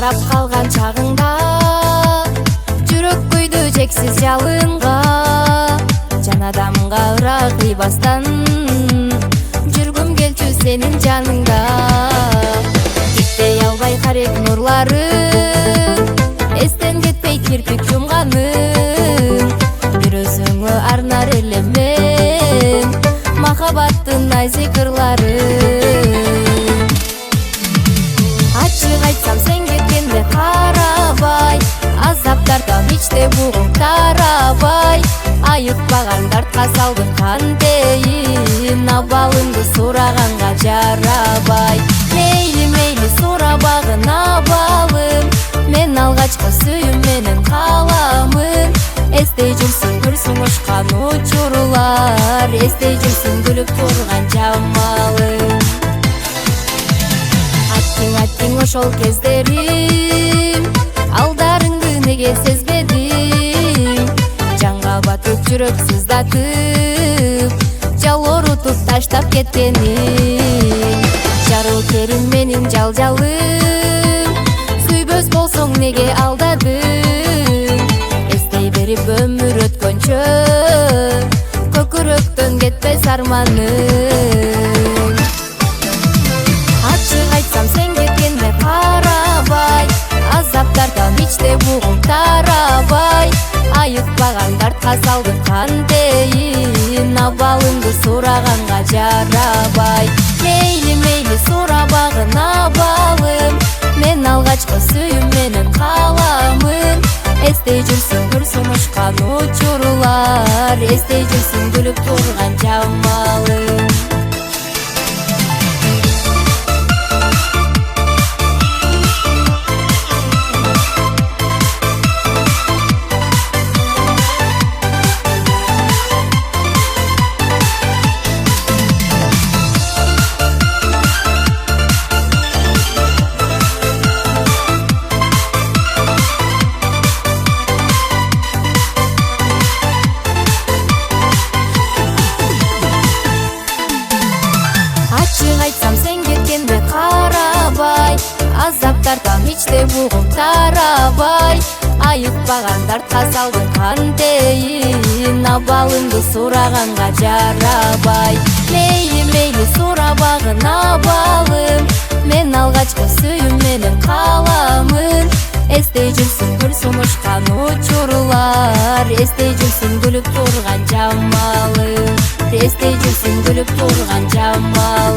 карап калган чагыңда жүрөк күйдү чексиз жалынга, жан адамга ырак кыйбастан жүргүм келчү сенин жаныңда. Тиктей албай карек нурлары эстен кетпей кирпик жумганым, бир өзүңө арнар элем мен махабаттын найзы кырларын. Ачык айтсам сен кеткенде карабай, азаптардан ичте бугуң тарабай, айыкпаган дартка салдым кантейин, абалыңды сураганга жарабай. Мейли мейли сурабагын абалым, мен алгачкы сүйүм менен каламын. Эстей жүрсүң күрсүң учкан учурлар, эстей жүрсүң күлүп турган жамалым. Аттиң ошол кездерим, алдарыңды неге сезбедиң? Жанга батып жүрөк сыздатып, жалорутуп таштап кеткениң. Жарыл керим менин жалжалым, сүйбөс болсоң неге алдадың? Эстей берип өмүр өткөнчө, көкүрөктөн кетпес арманым. Ачык айтсам сен кеткенде карабай, азаптардан ичте бугуң тарабай, айыкпаган дартка салдым кантейин, абалыңды сураганга жарабай. Мейли мейли сурабагын абалым, мен алгачкы сүйүм менен каламын. Эстей жүрсүң күрсүң учкан учурлар, эстей жүрсүң күлүп турган жамалым. Ачык айтсам сен кеткенде карабай, азаптардан ичте бугуң тарабай, айыкпаган дартка салдым кантейин, абалыңды сураганга жарабай. Мейли мейли сурабагын абалым, мен алгачкы сүйүм менен каламын. Эстей жүрсүң күрсүң учкан учурлар, эстей жүрсүң күлүп турган жамалым, эстей жүрсүң күлүп турган жамалым.